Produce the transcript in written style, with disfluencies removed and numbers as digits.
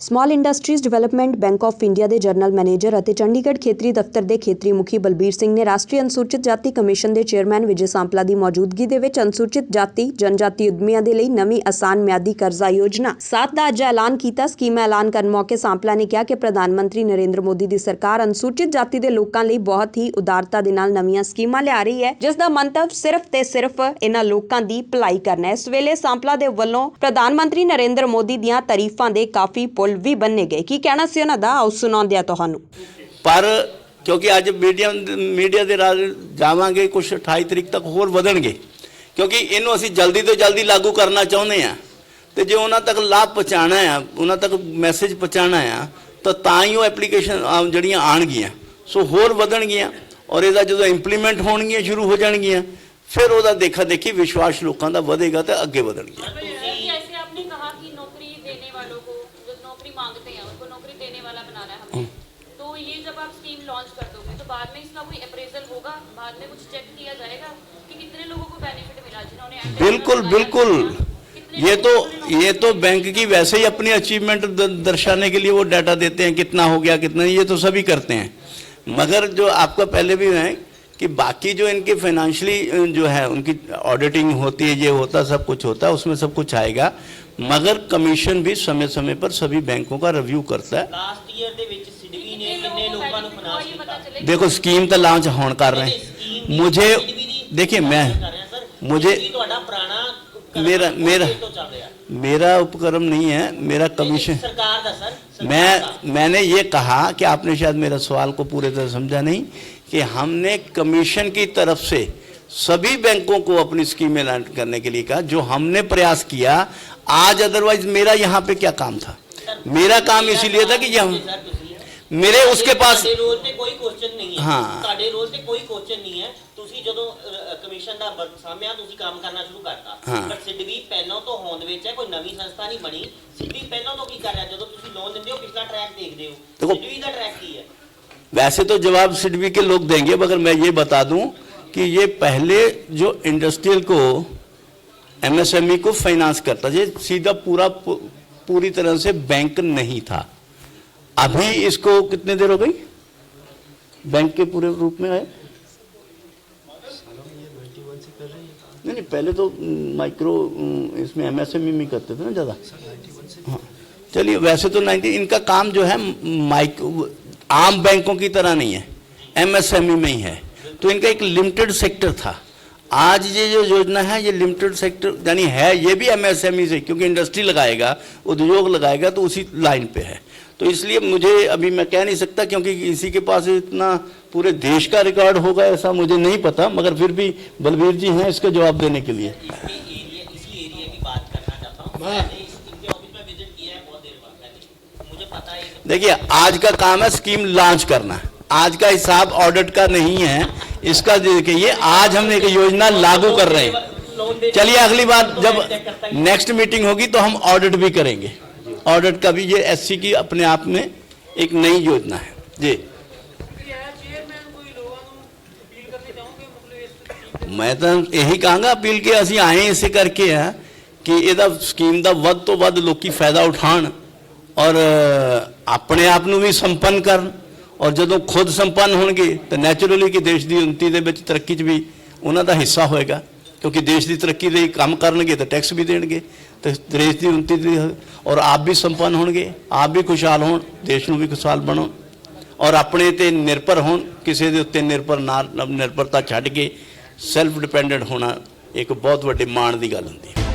Small industries development bank of India ਦੇ general manager ਅਤੇ ਚੰਡੀਗੜ੍ਹ ਖੇਤਰੀ ਦਫ਼ਤਰ ਦੇ ਖੇਤਰੀ ਮੁਖੀ ਬਲਬੀਰ ਸਿੰਘ ਨੇ ਰਾਸ਼ਟਰੀ ਅਨੁਸੂਚਿਤ ਜਾਤੀ ਕਮਿਸ਼ਨ ਦੇ ਚੇਅਰਮੈਨ ਵਿਜੇ ਸਾਂਪਲਾ ਦੀ ਮੌਜੂਦਗੀ ਦੇ ਵਿੱਚ ਅਨੁਸੂਚਿਤ ਜਾਤੀ ਜਨਜਾਤੀ ਉਦਮੀਆਂ ਦੇ ਲਈ ਨਵੀਂ ਆਸਾਨ ਮਿਆਦੀ ਕਰਜ਼ਾ ਯੋਜਨਾ 7 ਦਾ ਅੱਜ ਐਲਾਨ ਕੀਤਾ। ਸਕੀਮ ਐਲਾਨ ਕਰਨ ਮੌਕੇ ਸਾਂਪਲਾ ਨੇ ਕਿਹਾ ਕਿ ਪ੍ਰਧਾਨ ਮੰਤਰੀ ਨਰਿੰਦਰ ਮੋਦੀ ਦੀ ਸਰਕਾਰ ਅਨੁਸੂਚਿਤ ਜਾਤੀ ਦੇ ਲੋਕਾਂ ਲਈ ਬਹੁਤ ਹੀ ਉਦਾਰਤਾ ਦੇ ਨਾਲ ਨਵੀਆਂ ਸਕੀਮਾਂ ਲਿਆ ਰਹੀ ਹੈ, ਜਿਸ ਦਾ ਮੰਤਵ ਸਿਰਫ ਤੇ ਸਿਰਫ ਇਹਨਾਂ ਲੋਕਾਂ ਦੀ ਭਲਾਈ ਕਰਨਾ ਹੈ। ਇਸ ਵੇਲੇ ਸਾਂਪਲਾ ਦੇ ਵੱਲੋਂ ਪ੍ਰਧਾਨ ਮੰਤਰੀ ਨਰਿੰਦਰ ਮੋਦੀ ਦੀਆਂ ਤਾਰੀਫਾਂ ਦੇ ਕਾਫੀ ਪੁਲ ਵੀ ਬੰਨੇ गए। की कहना सी उन्हां दा आओ सुणाउंदे आ तुहानूं। पर क्योंकि अज मीडिया दे राज जावांगे कुछ 28 तरीक तक होर वधणगे, क्योंकि इनू असीं जल्दी तो जल्दी लागू करना चाहुंदे आ ते जे उन्हां तक लाभ पहुँचाना है, उन्हां तक मैसेज पहुँचाना है तो ही वो एप्लीकेशन जड़ियाँ आउणगियां सो होर वधणगियां और इहदा जदों इंप्लीमेंट होणगियां शुरू हो जाणगियां फिर उहदा देखा देखी विश्वास लोकां दा वधेगा ते अगे वधणगियां। मांगते हैं उनको नौकरी देने वाला बनाना है हमें, तो ये जब आप स्कीम लॉन्च कर दोगे तो बाद में इसका कोई अप्रेजल होगा, बाद में कुछ चेक किया जाएगा कि कितने लोगों को बेनिफिट मिला जिन्होंने। बिल्कुल बिल्कुल, ये तो बैंक की वैसे ही अपनी अचीवमेंट दर्शाने के लिए वो डाटा देते हैं, कितना हो गया कितना, ये तो सभी करते हैं। मगर जो आपका पहले भी है कि बाकी जो इनके फाइनेंशियली जो है उनकी ऑडिटिंग होती है, ये होता सब कुछ होता है, उसमें सब कुछ आएगा। मगर कमीशन भी समय समय पर सभी बैंकों का रिव्यू करता है। लास्ट ईयर दे विच सिडवी ने कितने लोगों को फाइनेंस किया? देखो स्कीम तो लॉन्च होने कर रहे हैं। मुझे देखिए मैं मुझे मेरा उपक्रम नहीं है, मेरा कमीशन सरकार दा सर। मैंने ये कहा कि आपने शायद मेरा सवाल को पूरी तरह समझा नहीं कि हमने कमीशन की तरफ से सभी बैंकों को अपनी स्कीम ऐलान करने के लिए कहा, जो हमने प्रयास किया आज। अदरवाइज मेरा यहाँ पे क्या काम था? मेरा काम इसीलिए था कि मेरे उसके पास रोल पे कोई क्वेश्चन नहीं है। हाँ, ਤੁਹਾਡੇ ਰੋਲ ਤੇ ਕੋਈ ਕੁਐਸਚਨ ਨਹੀਂ ਹੈ। ਤੁਸੀਂ ਜਦੋਂ ਕਮਿਸ਼ਨ ਦਾ ਵਰਕ ਸਾਹਮਣੇ ਤੁਸੀਂ ਕੰਮ ਕਰਨਾ ਸ਼ੁਰੂ ਕਰਤਾ, ਪਰ ਸਿਡਵੀ ਪਹਿਲਾਂ ਤੋਂ ਹੋਂਦ ਵਿੱਚ ਹੈ, ਕੋਈ ਨਵੀਂ ਸੰਸਥਾ ਨਹੀਂ ਬਣੀ। ਸਿਡਵੀ ਪਹਿਲਾਂ ਤੋਂ ਕੀ ਕਰ ਰਿਹਾ? ਜਦੋਂ ਤੁਸੀਂ ਲੋਨ ਦਿੰਦੇ ਹੋ ਪਿਛਲਾ ਟਰੈਕ ਦੇਖਦੇ ਹੋ, ਸਿਡਵੀ ਦਾ ਟਰੈਕ ਕੀ है? वैसे तो जवाब सिडवी के लोग देंगे, मगर मैं ये बता दूं कि ये पहले जो इंडस्ट्रियल को एमएसएमई को फाइनेंस करता, ये सीधा पूरी तरह से बैंक नहीं था। अभी इसको कितने देर हो गई बैंक के पूरे रूप में आए? नहीं, पहले तो माइक्रो इसमें एमएसएमई में करते थे ना ज़्यादा। हाँ चलिए, वैसे तो 90 इनका काम जो है माइक्रो आम बैंकों की तरह नहीं है, एमएसएमई में ही है। तो इनका एक लिमिटेड सेक्टर था। आज ये जो योजना है ये लिमिटेड सेक्टर यानी है, ये भी एमएसएमई से, क्योंकि इंडस्ट्री लगाएगा उद्योग लगाएगा तो उसी लाइन पे है। तो इसलिए मुझे अभी मैं कह नहीं सकता, क्योंकि किसी के पास इतना पूरे देश का रिकॉर्ड होगा ऐसा मुझे नहीं पता, मगर फिर भी बलबीर जी हैं इसका जवाब देने के लिए। इसी एरिया की बात करना चाहता हूं। मैंने इनके ऑफिस में विजिट किया है बहुत देर बाद, मुझे पता है। देखिए आज का काम है स्कीम लॉन्च करना, आज का हिसाब ऑडिट का नहीं है। इसका देखिए आज हम एक योजना लागू कर रहे हैं। चलिए अगली बार जब नेक्स्ट मीटिंग होगी तो हम ऑडिट भी करेंगे। ऑडिट का भी ये एससी की अपने आप में एक नई योजना है जी। मैं तो यही कहूँगा अपील के असी आए इसे करके है कि ਇਹਦਾ स्कीम ਦਾ ਵੱਧ ਤੋਂ ਵੱਧ ਲੋਕੀ फायदा उठान और अपने आप ਨੂੰ भी संपन्न ਕਰਨ। और ਜਦੋਂ खुद संपन्न होंगे तो नैचुरली कि देश की उन्नति ਦੇ ਵਿੱਚ ਤਰੱਕੀ 'ਚ ਵੀ ਉਹਨਾਂ ਦਾ ਹਿੱਸਾ ਹੋਏਗਾ, क्योंकि देश की तरक्की ਲਈ काम करनगे तो टैक्स भी देंगे तो देश की उन्नति और आप भी संपन्न होंगे, आप भी खुशहाल हो, देश ਨੂੰ भी खुशहाल ਬਣੋ और अपने ते निर्भर हो, किसी के उत्ते निर्भरता छੱਡ के सैल्फ डिपेंडेंट होना एक बहुत बड़े माण की गल होंदी है।